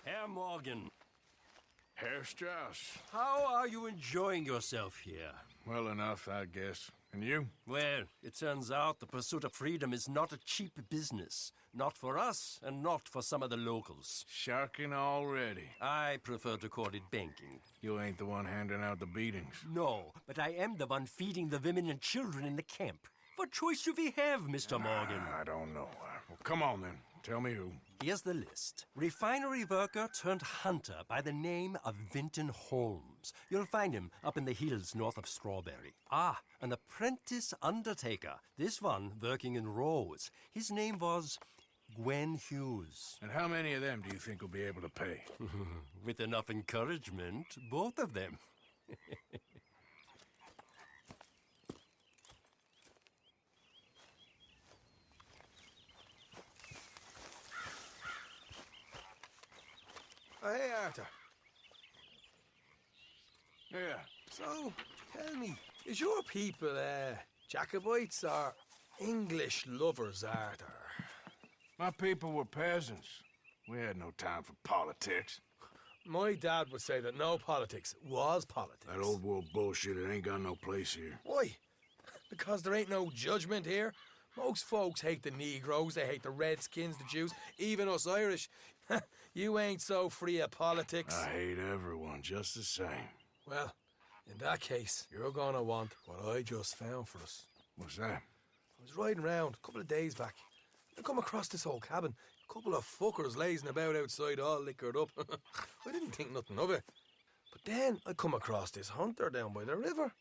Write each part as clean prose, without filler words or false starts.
Herr Morgan. Herr Strauss. How are you enjoying yourself here? Well enough, I guess. And you? Well, it turns out the pursuit of freedom is not a cheap business. Not for us, and not for some of the locals. Sharking already. I prefer to call it banking. You ain't the one handing out the beatings. No, but I am the one feeding the women and children in the camp. What choice do we have, Mr. Morgan? I don't know. Well, come on then. Tell me who. Here's the list. Refinery worker turned hunter by the name of Vinton Holmes. You'll find him up in the hills north of Strawberry. Ah, an apprentice undertaker. This one working in Rose. His name was Gwen Hughes. And how many of them do you think will be able to pay? With enough encouragement, both of them. Oh, hey, Arthur. Yeah. So, tell me, is your people, Jacobites or English lovers, Arthur? My people were peasants. We had no time for politics. My dad would say that no politics was politics. That old world bullshit, it ain't got no place here. Why? Because there ain't no judgment here. Most folks hate the Negroes, they hate the Redskins, the Jews, even us Irish. You ain't so free of politics. I hate everyone just the same. Well, in that case, you're gonna want what I just found for us. What's that? I was riding around a couple of days back. I come across this old cabin. A couple of fuckers lazing about outside all liquored up. I didn't think nothing of it. But then I come across this hunter down by the river.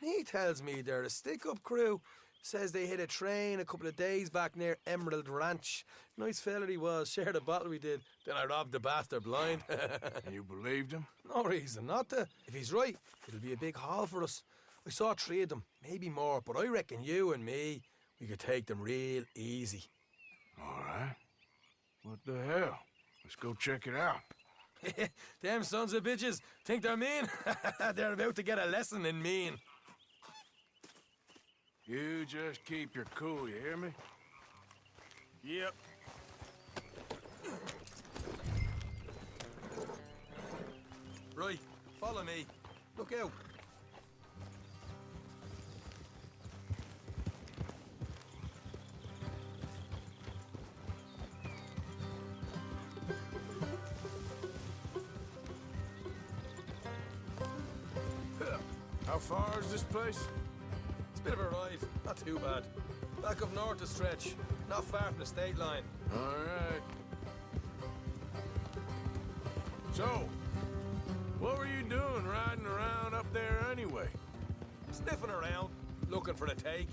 And he tells me they're a stick-up crew. Says they hit a train a couple of days back near Emerald Ranch. Nice fella he was, shared a bottle we did. Then I robbed the bastard blind. You believed him? No reason not to. If he's right, it'll be a big haul for us. I saw 3 of them, maybe more, but I reckon you and me, we could take them real easy. All right. What the hell? Let's go check it out. Them sons of bitches think they're mean. They're about to get a lesson in mean. You just keep your cool, you hear me? Yep. Right, follow me. Look out. How far is this place? It's a bit of a ride, not too bad. Back up north a stretch, not far from the state line. All right. So, what were you doing riding around up there anyway? Sniffing around, looking for the take.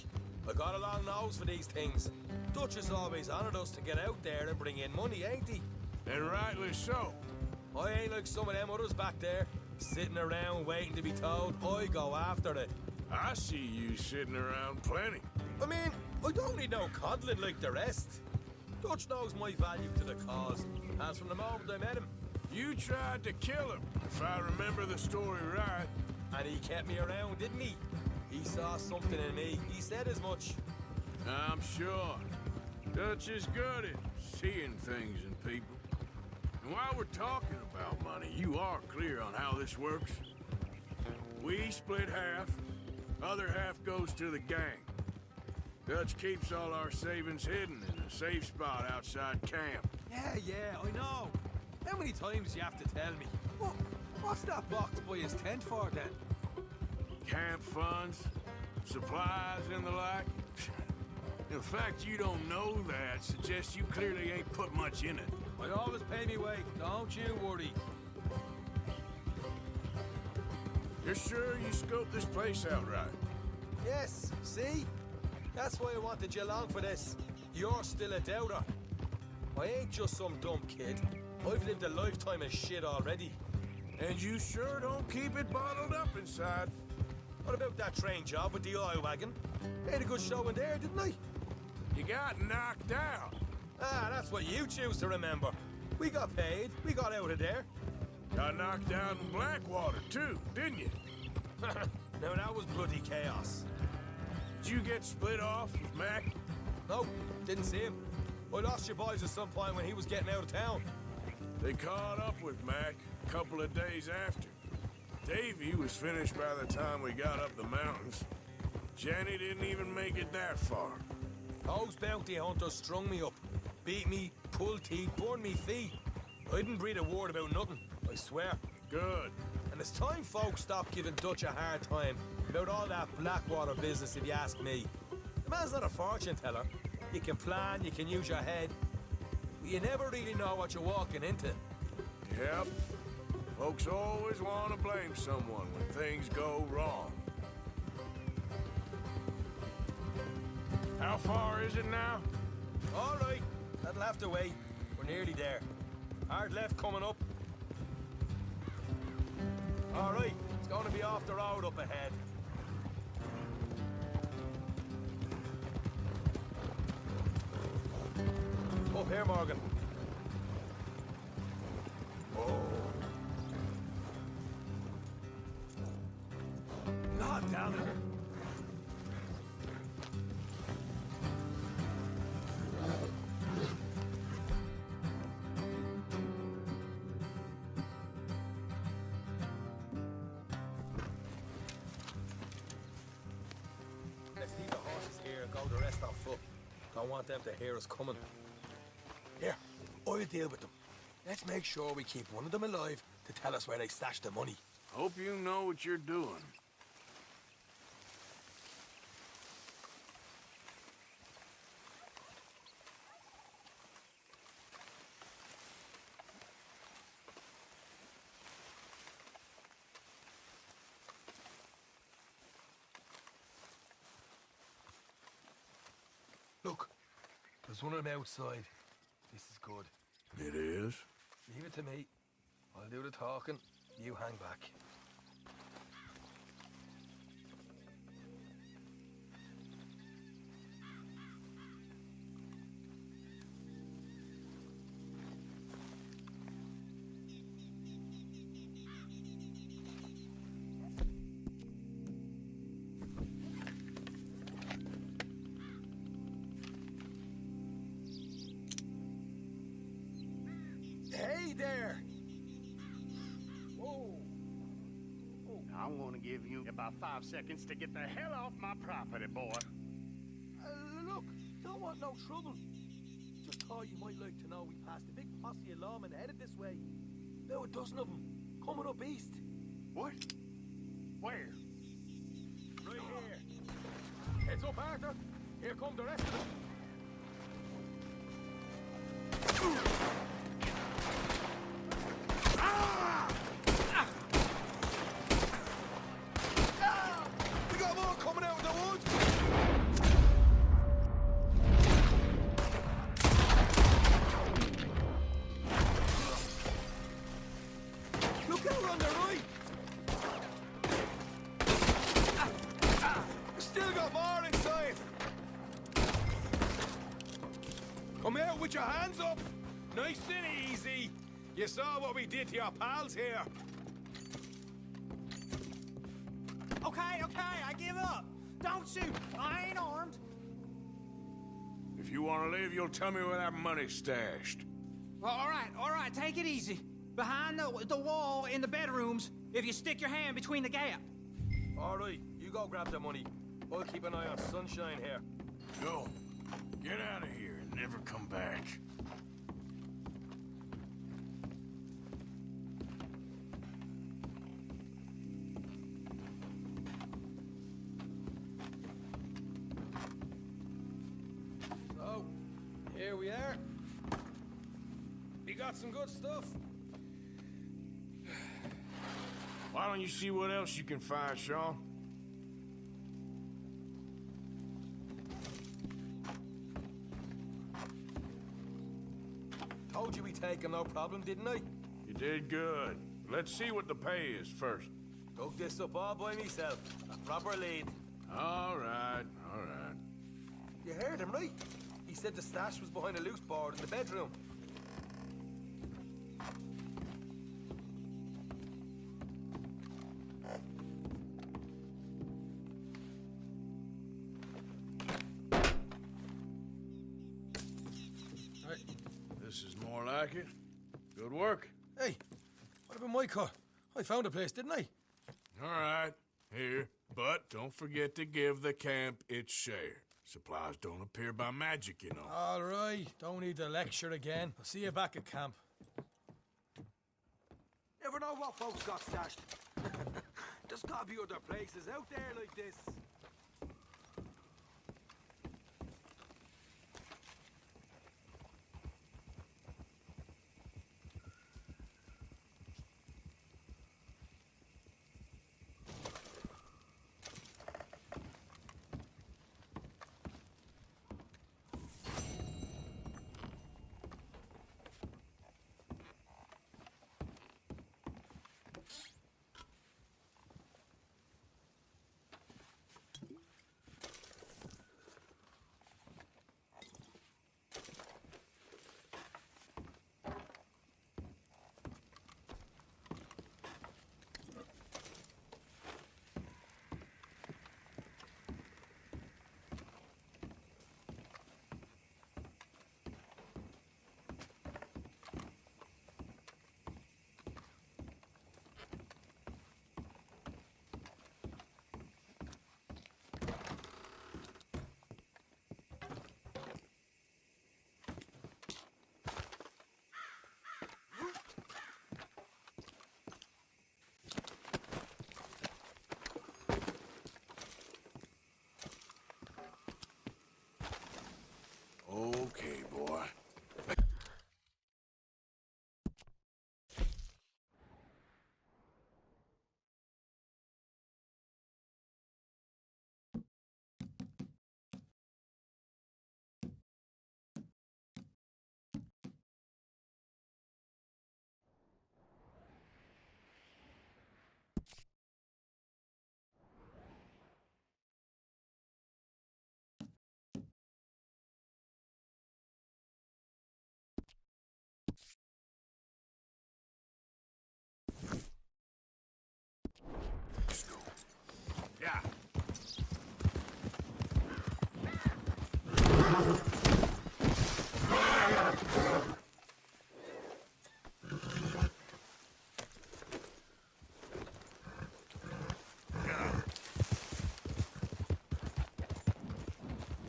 I got a long nose for these things. Dutch has always honoured us to get out there and bring in money, ain't he? And rightly so. I ain't like some of them others back there, sitting around waiting to be told. I go after it. I see you sitting around plenty. I mean, I don't need no coddling like the rest. Dutch knows my value to the cause, as from the moment I met him. You tried to kill him, if I remember the story right. And he kept me around, didn't he? He saw something in me. He said as much. I'm sure. Dutch is good at seeing things in people. And while we're talking about money, you are clear on how this works. We split half. Other half goes to the gang. Dutch keeps all our savings hidden in a safe spot outside camp. Yeah, I know. How many times do you have to tell me? What's that box by his tent for, then? Camp funds, supplies, and the like. The fact you don't know that suggests you clearly ain't put much in it. I always pay me weight, don't you worry. You're sure you scoped this place out right? Yes, see? That's why I wanted you along for this. You're still a doubter. I ain't just some dumb kid. I've lived a lifetime of shit already. And you sure don't keep it bottled up inside. What about that train job with the oil wagon? Made a good show in there, didn't I? You got knocked out. Ah, that's what you choose to remember. We got paid. We got out of there. Got knocked out in Blackwater, too, didn't you? Now, that was bloody chaos. Did you get split off with Mac? No, didn't see him. I lost your boys at some point when he was getting out of town. They caught up with Mac a couple of days after. Davy was finished by the time we got up the mountains. Jenny didn't even make it that far. Those bounty hunters strung me up. Beat me, pulled teeth, burned me feet. I didn't breathe a word about nothing, I swear. Good. And it's time folks stop giving Dutch a hard time about all that Blackwater business, if you ask me. The man's not a fortune teller. You can plan, you can use your head, but you never really know what you're walking into. Yep. Folks always want to blame someone when things go wrong. How far is it now? All right, that'll have to wait. We're nearly there. Hard left coming up. All right, it's going to be off the road up ahead. Up here, Morgan. Oh. God damn it. Let's leave the horses here and go the rest on foot. Don't want them to hear us coming. Here, I'll deal with them. Let's make sure we keep one of them alive to tell us where they stashed the money. Hope you know what you're doing. Look, there's one of them outside. This is good. It is? Leave it to me. I'll do the talking. You hang back. Hey there! Whoa! I'm gonna give you about 5 seconds to get the hell off my property, boy. Look, don't want no trouble. Just thought you might like to know we passed a big posse of lawmen headed this way. About a dozen of them, coming up east. What? Where? Right here. Heads up, Arthur. Here come the rest of them. We got more coming out of the woods. Look out on the right. Still got more inside. Come out with your hands up. Nice and easy. You saw what we did to your pals here. Okay, I give up. Don't shoot. I ain't armed. If you want to leave, you'll tell me where that money's stashed. Well, all right, take it easy. Behind the wall in the bedrooms, if you stick your hand between the gap. All right, you go grab the money. I'll keep an eye on Sunshine here. Go. Get out of here and never come back. So, here we are. We got some good stuff. Why don't you see what else you can find, Sean? Told you we take him, no problem, didn't I? You did good. Let's see what the pay is first. Dug this up all by myself. A proper lead. All right, all right. You heard him, right? He said the stash was behind a loose board in the bedroom. This is more like it. Good work. Hey, what about my cut? I found a place, didn't I? All right, here. But don't forget to give the camp its share. Supplies don't appear by magic, you know. All right, don't need the lecture again. I'll see you back at camp. Never know what folks got stashed. There's gotta be other places out there like this. Okay, boy. Yeah.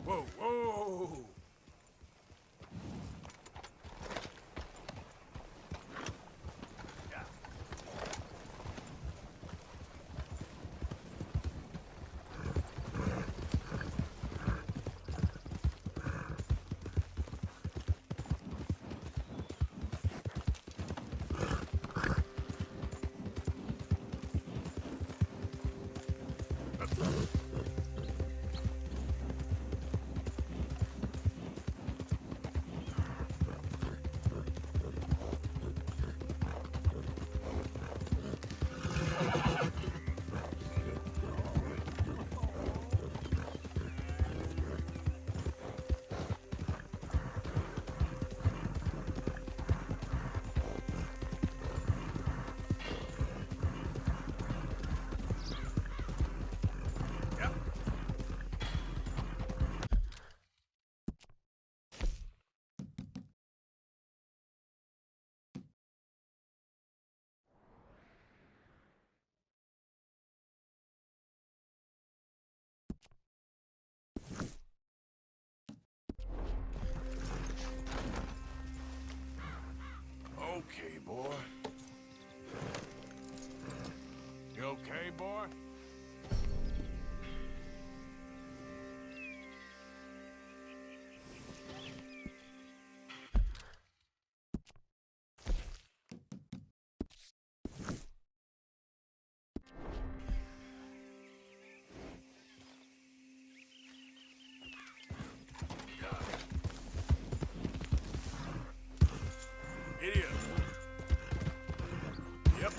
Whoa, whoa! Okay, boy. You okay, boy? Idiot. Yep.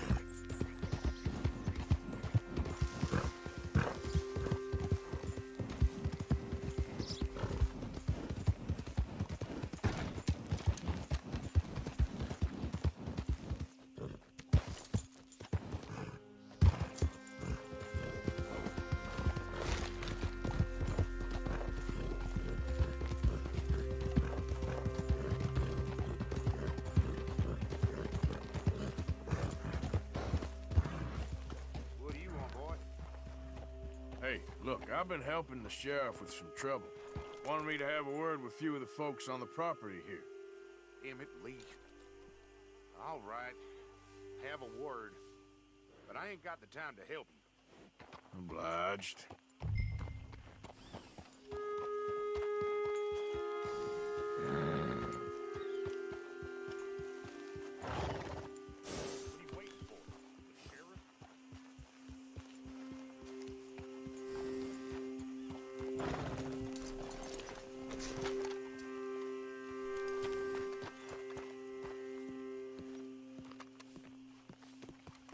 Look, I've been helping the sheriff with some trouble. Wanted me to have a word with a few of the folks on the property here. Emmett Lee. All right. Have a word. But I ain't got the time to help you. Obliged. What are you waiting for? The sheriff?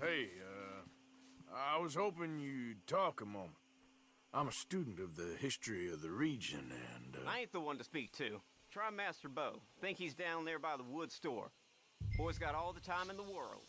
Hey, I was hoping you'd talk a moment. I'm a student of the history of the region, and, I ain't the one to speak to. Try Master Bo. Think he's down there by the wood store. Boy's got all the time in the world.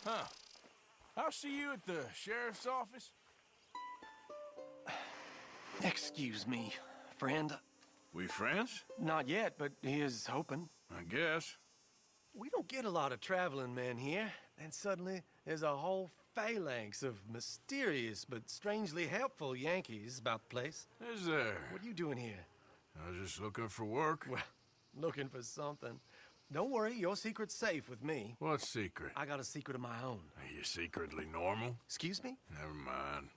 Huh. I'll see you at the sheriff's office. Excuse me, friend. We friends? Not yet, but he is hoping. I guess. We don't get a lot of traveling men here. Then suddenly, there's a whole phalanx of mysterious but strangely helpful Yankees about the place. Is there? What are you doing here? I was just looking for work. Well, looking for something. Don't worry, your secret's safe with me. What secret? I got a secret of my own. Are you secretly normal? Excuse me? Never mind.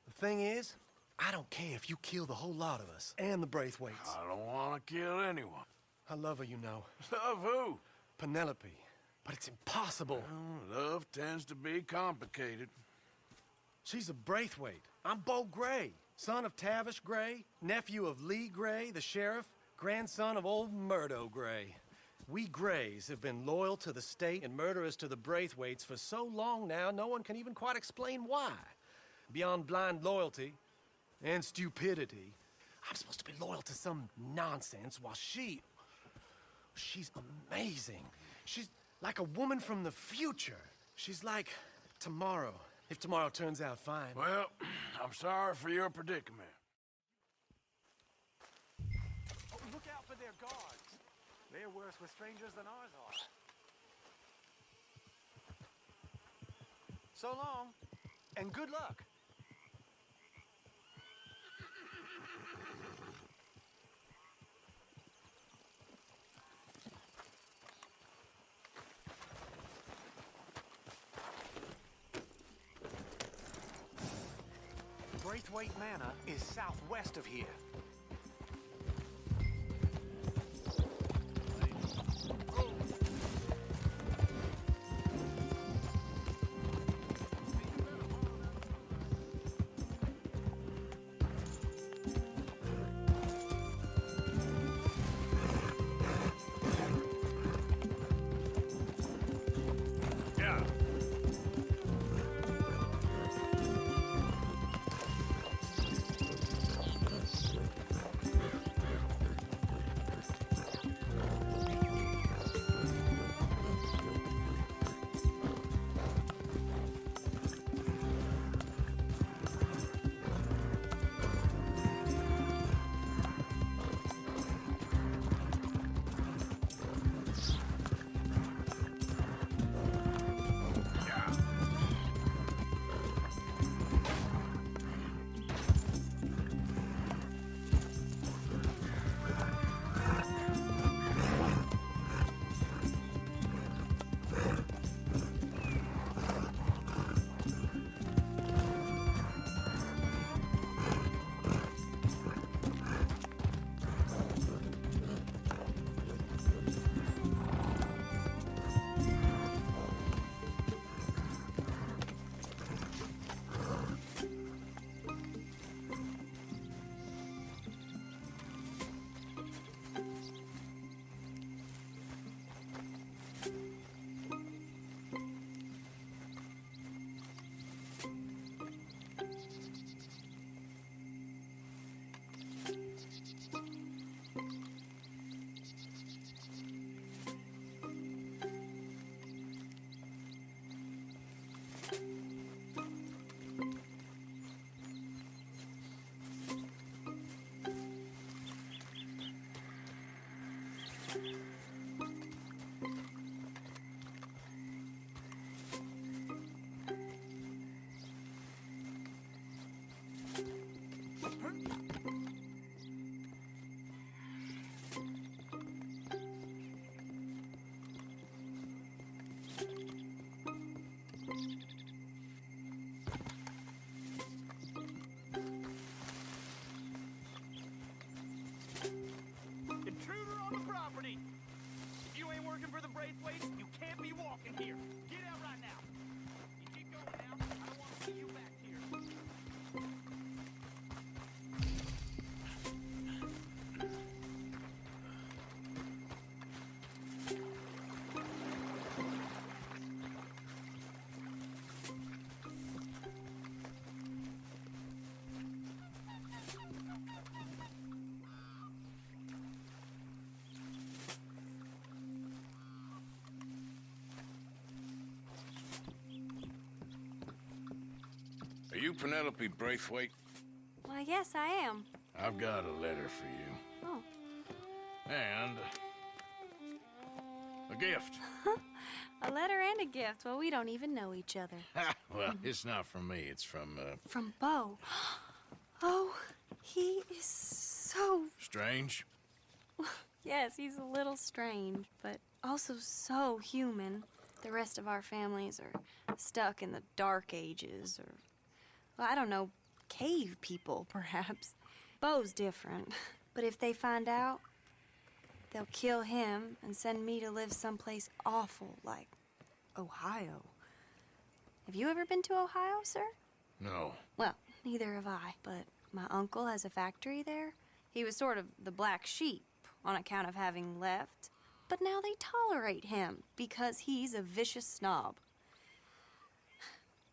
The thing is, I don't care if you kill the whole lot of us and the Braithwaites. I don't want to kill anyone. I love her, you know. Love who? Penelope. But it's impossible. Well, love tends to be complicated. She's a Braithwaite. I'm Bo Gray, son of Tavish Gray, nephew of Lee Gray, the sheriff, grandson of old Murdo Gray. We Grays have been loyal to the state and murderous to the Braithwaites for so long now, no one can even quite explain why. Beyond blind loyalty and stupidity, I'm supposed to be loyal to some nonsense while she's amazing. She's like a woman from the future. She's like tomorrow, if tomorrow turns out fine. Well, I'm sorry for your predicament. Oh, look out for their guards. They're worse with strangers than ours are. So long, and good luck. Braithwaite Manor is southwest of here. Are you Penelope Braithwaite? Why, yes, I am. I've got a letter for you. Oh. And a gift. A letter and a gift. Well, we don't even know each other. Well, it's not from me. It's from, From Bo. Oh, he is so... Strange. Yes, he's a little strange, but also so human. The rest of our families are stuck in the dark ages, or, well, I don't know, cave people, perhaps. Bo's different, but if they find out, they'll kill him and send me to live someplace awful like Ohio. Have you ever been to Ohio, sir? No. Well, neither have I, but my uncle has a factory there. He was sort of the black sheep on account of having left, but now they tolerate him because he's a vicious snob.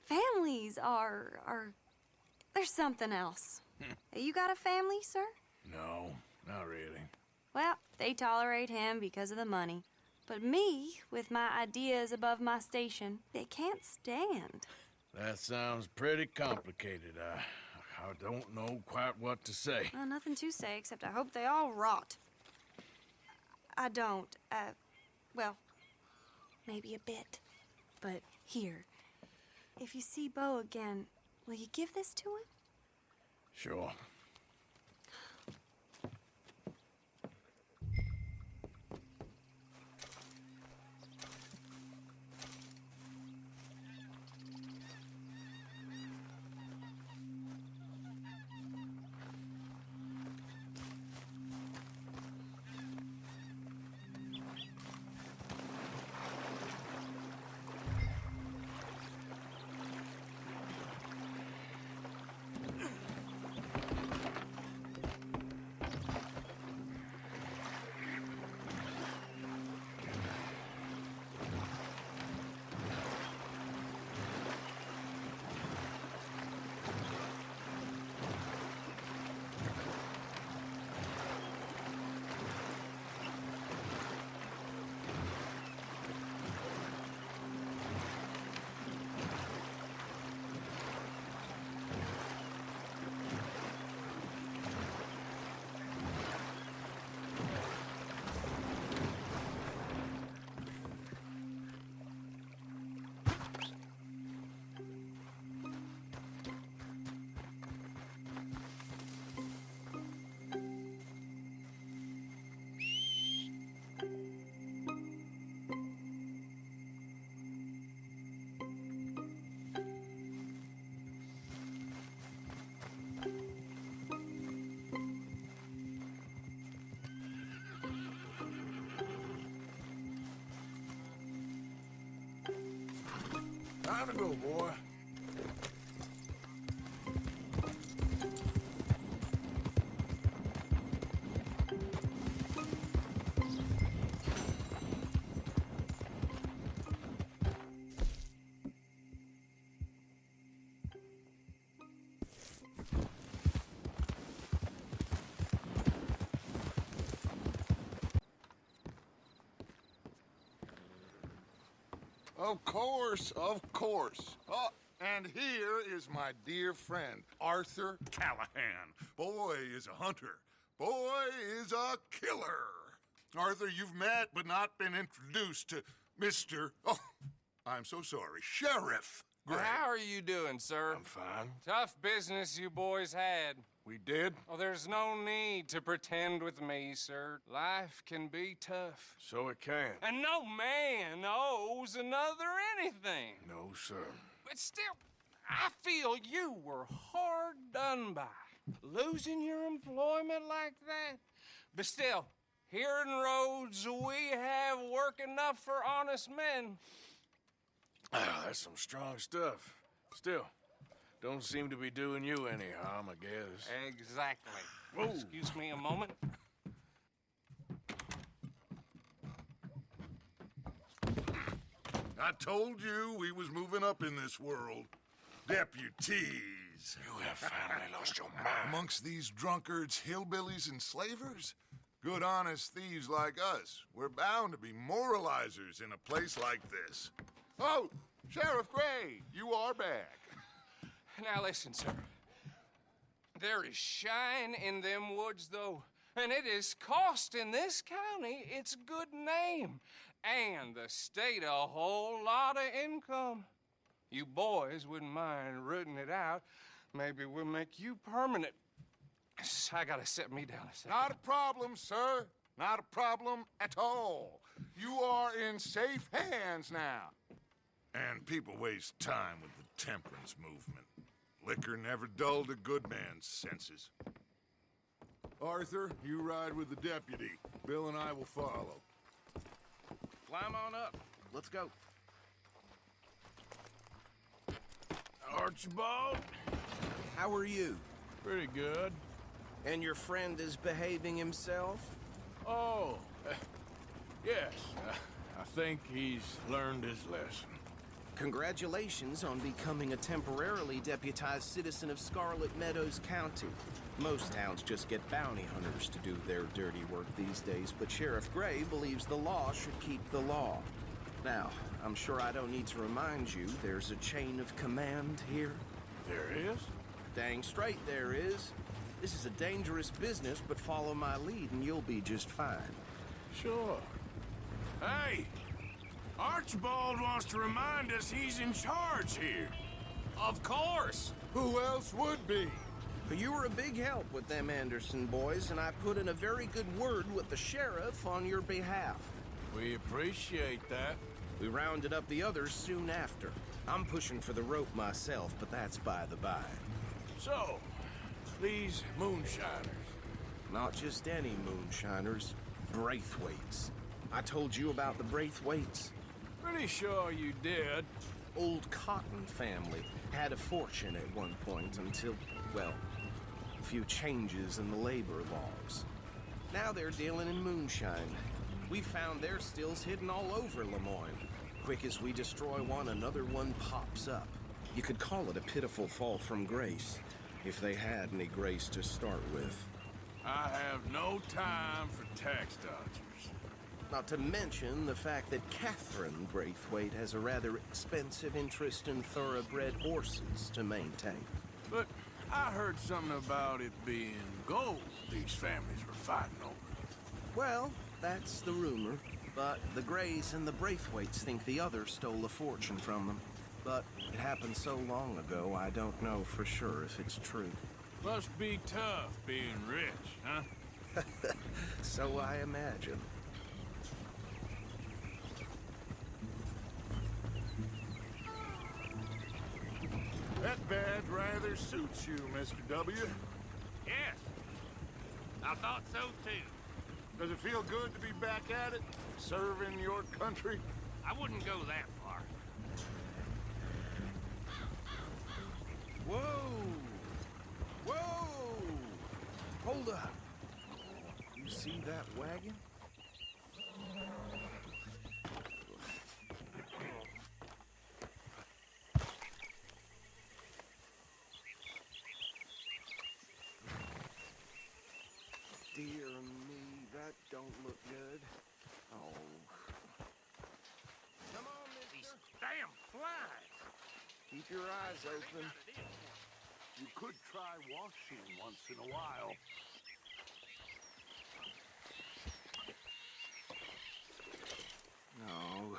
Families are there's something else. You got a family, sir? No, not really. Well, they tolerate him because of the money. But me, with my ideas above my station, they can't stand. That sounds pretty complicated. I don't know quite what to say. Well, nothing to say, except I hope they all rot. I don't, well, maybe a bit. But here, if you see Bo again, will you give this to him? Sure. Time to go, boy. Of course, of course. Oh, and here is my dear friend, Arthur Callahan. Boy is a hunter. Boy is a killer. Arthur, you've met but not been introduced to Mr. Oh, I'm so sorry, Sheriff Gray. How are you doing, sir? I'm fine. Tough business you boys had. We did? Oh, there's no need to pretend with me, sir. Life can be tough. So it can. And no man owes another anything. No, sir. But still, I feel you were hard done by. Losing your employment like that. But still, here in Rhodes, we have work enough for honest men. Ah, that's some strong stuff. Still, don't seem to be doing you any harm, I guess. Exactly. Whoa. Excuse me a moment. I told you we was moving up in this world. Deputies. You have finally lost your mind. Amongst these drunkards, hillbillies, and slavers? Good, honest thieves like us. We're bound to be moralizers in a place like this. Oh, Sheriff Gray, you are back. Now listen, sir. There is shine in them woods, though, and it is costing this county its good name and the state a whole lot of income. You boys wouldn't mind rooting it out. Maybe we'll make you permanent. I gotta set me down a second. Not a problem, sir. Not a problem at all. You are in safe hands now. And people waste time with the temperance movement. Liquor never dulled a good man's senses. Arthur, you ride with the deputy. Bill and I will follow. Climb on up. Let's go. Archibald? How are you? Pretty good. And your friend is behaving himself? Oh, yes. I think he's learned his lesson. Congratulations on becoming a temporarily deputized citizen of Scarlet Meadows County. Most towns just get bounty hunters to do their dirty work these days, but Sheriff Gray believes the law should keep the law. Now, I'm sure I don't need to remind you there's a chain of command here. There is? Dang straight there is. This is a dangerous business, but follow my lead and you'll be just fine. Sure. Hey! Archibald wants to remind us he's in charge here. Of course! Who else would be? But you were a big help with them Anderson boys, and I put in a very good word with the sheriff on your behalf. We appreciate that. We rounded up the others soon after. I'm pushing for the rope myself, but that's by the by. So, these moonshiners. Not just any moonshiners, Braithwaites. I told you about the Braithwaites? Pretty sure you did. Old Cotton family had a fortune at one point until, well, a few changes in the labor laws. Now they're dealing in moonshine. We found their stills hidden all over Lemoyne. Quick as we destroy one, another one pops up. You could call it a pitiful fall from grace, if they had any grace to start with. I have no time for tax dodgers. Not to mention the fact that Catherine Braithwaite has a rather expensive interest in thoroughbred horses to maintain. But I heard something about it being gold these families were fighting over. Well, that's the rumor. But the Grays and the Braithwaites think the other stole a fortune from them. But it happened so long ago, I don't know for sure if it's true. Must be tough being rich, huh? So I imagine. That badge rather suits you, Mr. W. Yes. I thought so, too. Does it feel good to be back at it, serving your country? I wouldn't go that far. Whoa! Whoa! Hold up. You see that wagon? Dear me, that don't look good. Oh. Come on, mister. These damn flies. Keep your eyes open. You could try washing once in a while. No.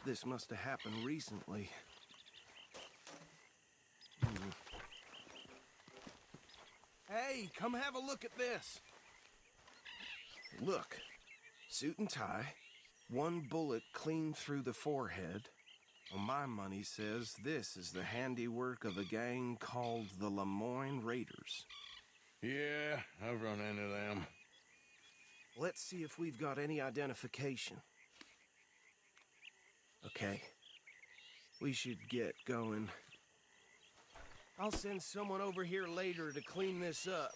This must have happened recently. Hey, come have a look at this. Look. Suit and tie. One bullet clean through the forehead. Well, my money says this is the handiwork of a gang called the Lemoyne Raiders. Yeah, I've run into them. Let's see if we've got any identification. Okay. We should get going. I'll send someone over here later to clean this up.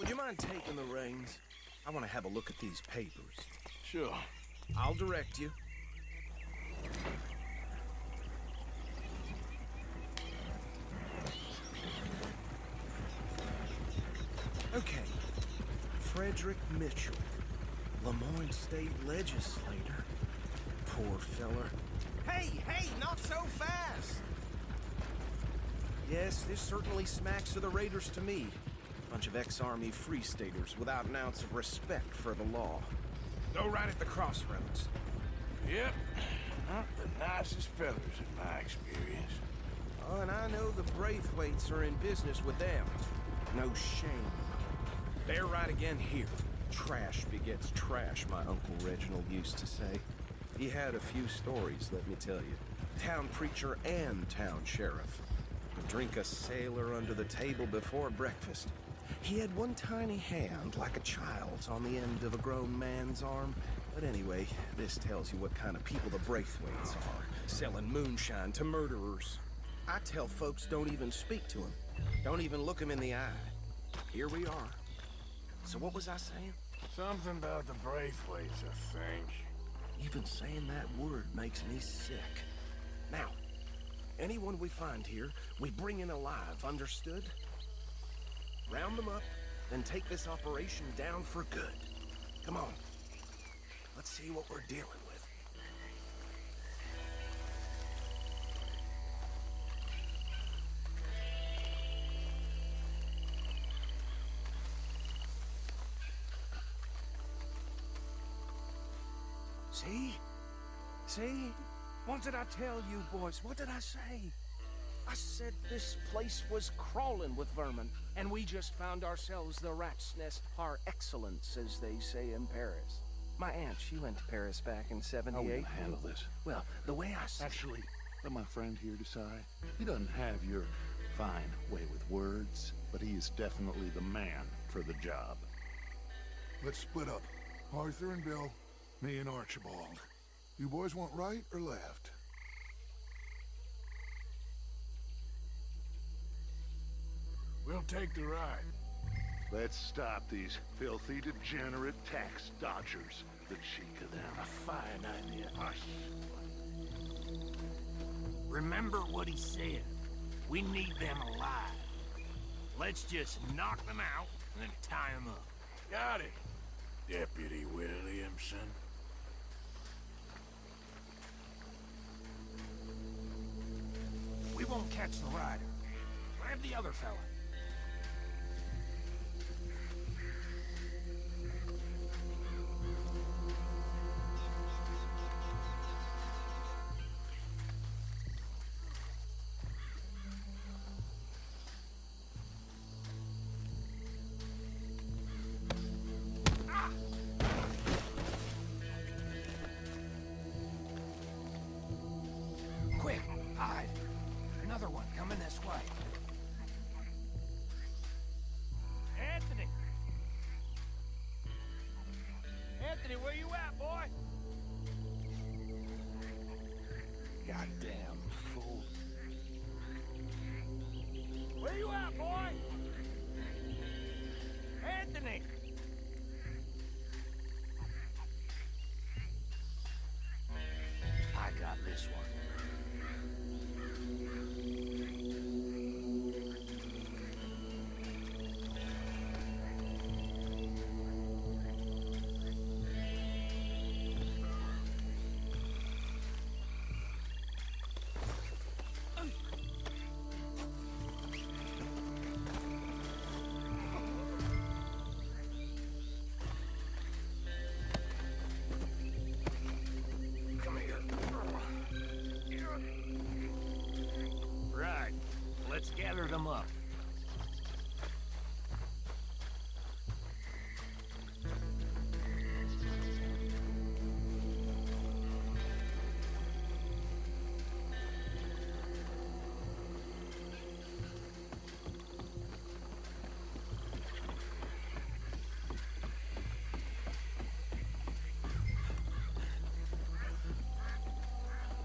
Would you mind taking the reins? I want to have a look at these papers. Sure. I'll direct you. Okay. Frederick Mitchell, Lemoyne State Legislator. Poor feller. Hey, not so fast! Yes, this certainly smacks of the Raiders to me. Bunch of ex-Army Free Staters without an ounce of respect for the law. Go right at the crossroads. Yep. Not the nicest fellas in my experience. Oh, and I know the Braithwaites are in business with them. No shame. They're right again here. Trash begets trash, my Uncle Reginald used to say. He had a few stories, let me tell you. Town preacher and town sheriff. Would drink a sailor under the table before breakfast. He had one tiny hand, like a child's, on the end of a grown man's arm. But anyway, this tells you what kind of people the Braithwaites are. Selling moonshine to murderers. I tell folks don't even speak to him. Don't even look him in the eye. Here we are. So what was I saying? Something about the Braithwaites, I think. Even saying that word makes me sick. Now, anyone we find here, we bring in alive, understood? Round them up, then take this operation down for good. Come on. Let's see what we're dealing with. See? See? What did I tell you, boys? What did I say? I said this place was crawling with vermin, and we just found ourselves the rat's nest par excellence, as they say in Paris. My aunt, she went to Paris back in '78. How are we gonna handle this? Well, the way I see Actually, let my friend here decide. He doesn't have your fine way with words, but he is definitely the man for the job. Let's split up. Arthur and Bill, me and Archibald. You boys want right or left? We'll take the ride. Let's stop these filthy, degenerate tax dodgers. The cheek of them. A fine idea. Hush. Remember what he said. We need them alive. Let's just knock them out and then tie them up. Got it, Deputy Williamson. We won't catch the rider. Grab the other fella. Quick, hide. Another one coming this way. Anthony! Anthony, where you at, boy? Goddamn fool. Where you at, boy? Anthony! I got this one. Right. Let's gather them up.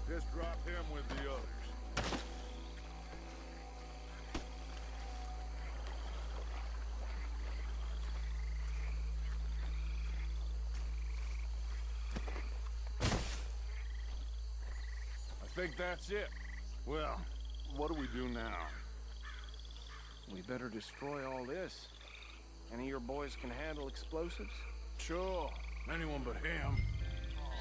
Just drop him with the others. think that's it. Well, what do we do now? We better destroy all this. Any of your boys can handle explosives? Sure. Anyone but him.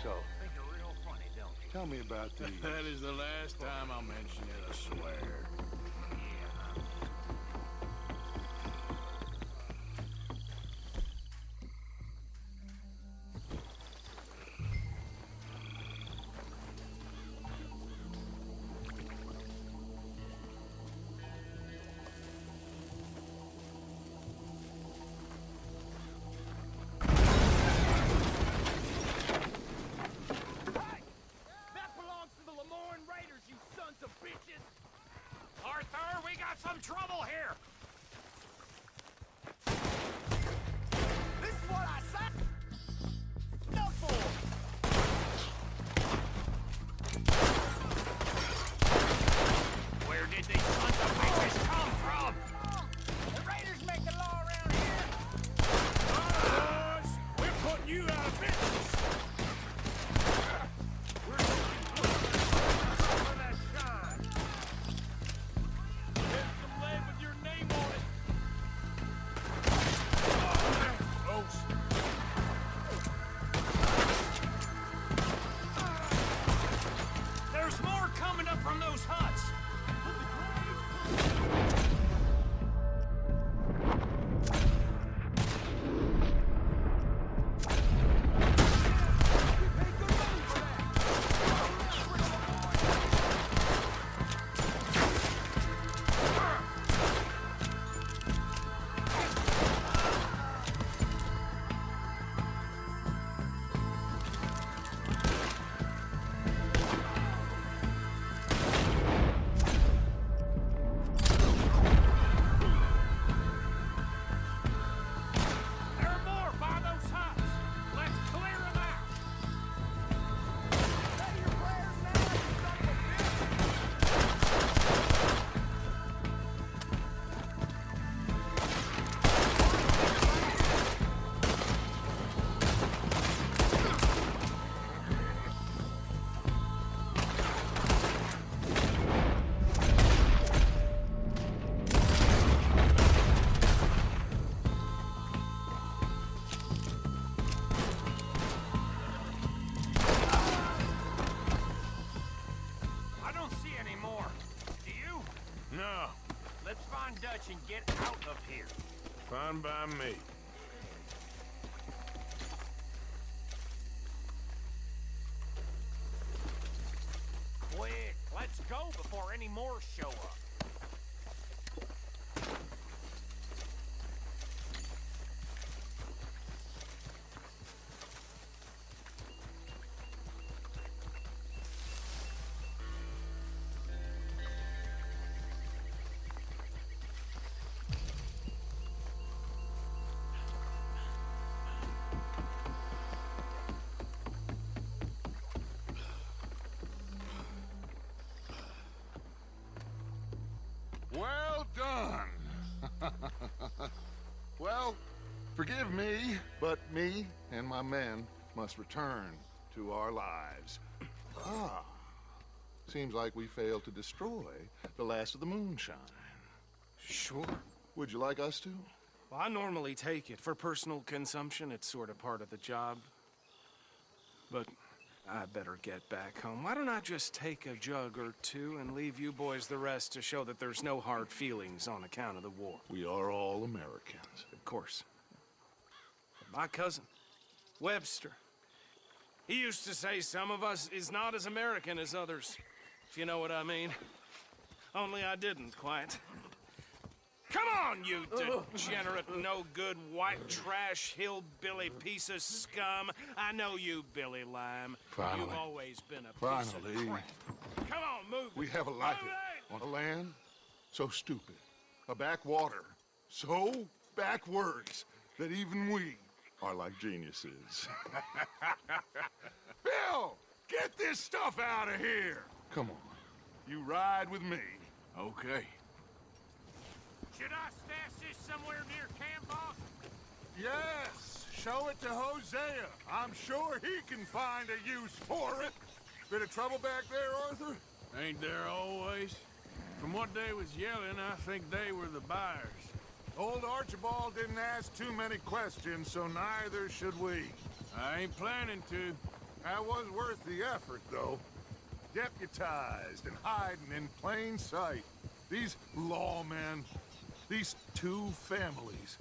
So, Think you're real funny, don't you? tell me about these. That is the last time I'll mention it, I swear. Arthur, we got some trouble here! This is what I signed up for! Where did these sons of bitches come from? The raiders make the law around here! Boys, we're putting you out of business! There's more coming up from those huts! Dutch and get out of here. Fine by me. Quick, let's go before any more show up. Well done. Well, forgive me, but me and my men must return to our lives. Ah, seems like we failed to destroy the last of the moonshine. Sure. Would you like us to? Well, I normally take it. For personal consumption, it's sort of part of the job. But I better get back home. Why don't I just take a jug or two and leave you boys the rest to show that there's no hard feelings on account of the war? We are all Americans. Of course. My cousin, Webster, he used to say some of us is not as American as others, if you know what I mean. Only I didn't quite. Come on, you degenerate, no-good, white trash, hillbilly piece of scum. I know you, Billy Lime. Finally. You've always been a piece of crap. Come on, move We it. have a life Move on a land so stupid, a backwater so backwards that even we are like geniuses. Bill, get this stuff out of here. Come on, you ride with me. Okay. Should I stash this somewhere near camp, boss? Yes, show it to Hosea. I'm sure he can find a use for it. Bit of trouble back there, Arthur? Ain't there always? From what they was yelling, I think they were the buyers. Old Archibald didn't ask too many questions, so neither should we. I ain't planning to. That was worth the effort, though. Deputized and hiding in plain sight. These lawmen, these two families.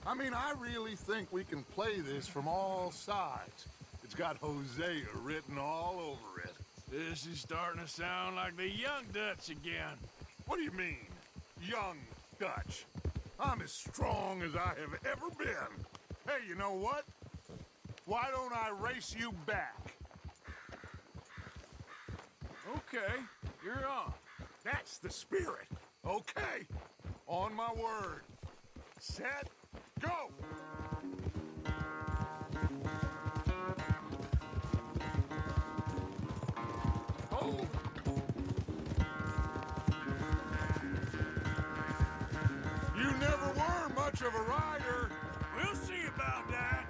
I mean, I really think we can play this from all sides. It's got Hosea written all over it. This is starting to sound like the Young Dutch again. What do you mean, Young Dutch? I'm as strong as I have ever been. Hey, you know what? Why don't I race you back? Okay, you're on. That's the spirit. Okay, on my word. Set, go! Hold. You never were much of a rider. We'll see about that.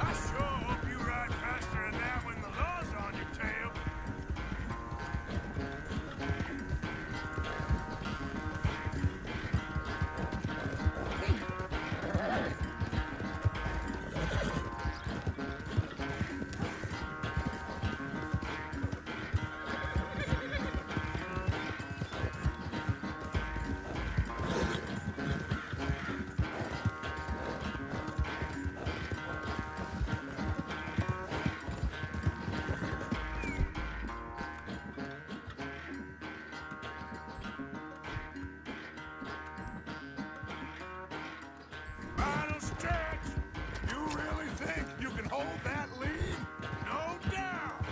I sure hope you ride faster than that when the law's on your tail. Final stretch! You really think you can hold that lead? No doubt!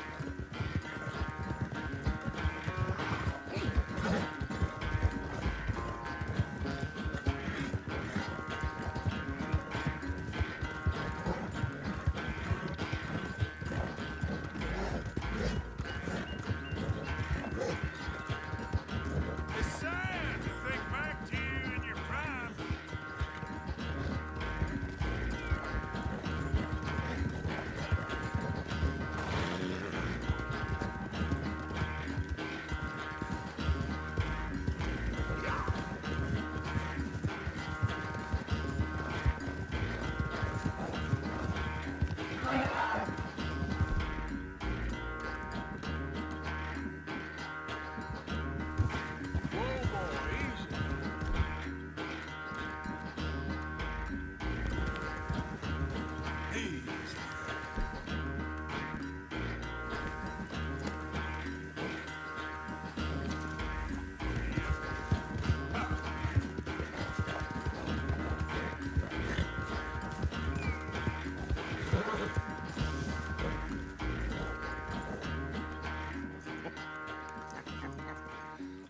It's sad to think back to you in your prime. Whoa, boy, easy. Easy.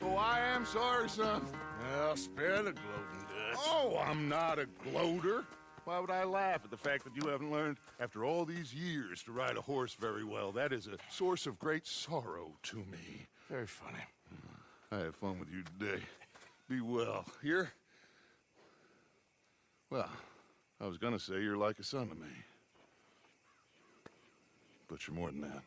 Oh, I am sorry, son. Well, spare the gloating, Dutch. Oh, I'm not a gloater. Why would I laugh at the fact that you haven't learned, after all these years, to ride a horse very well? That is a source of great sorrow to me. Very funny. I had fun with you today. Be well. Here? Well, I was gonna say you're like a son to me. But you're more than that.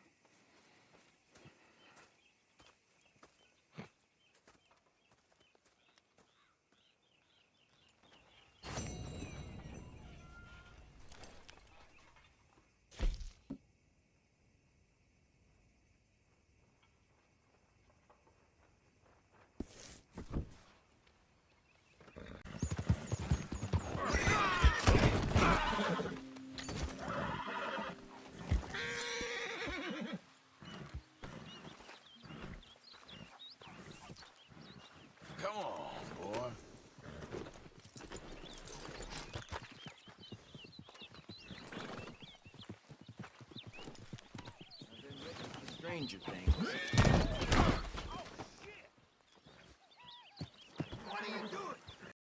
Come on, boy. Stranger things.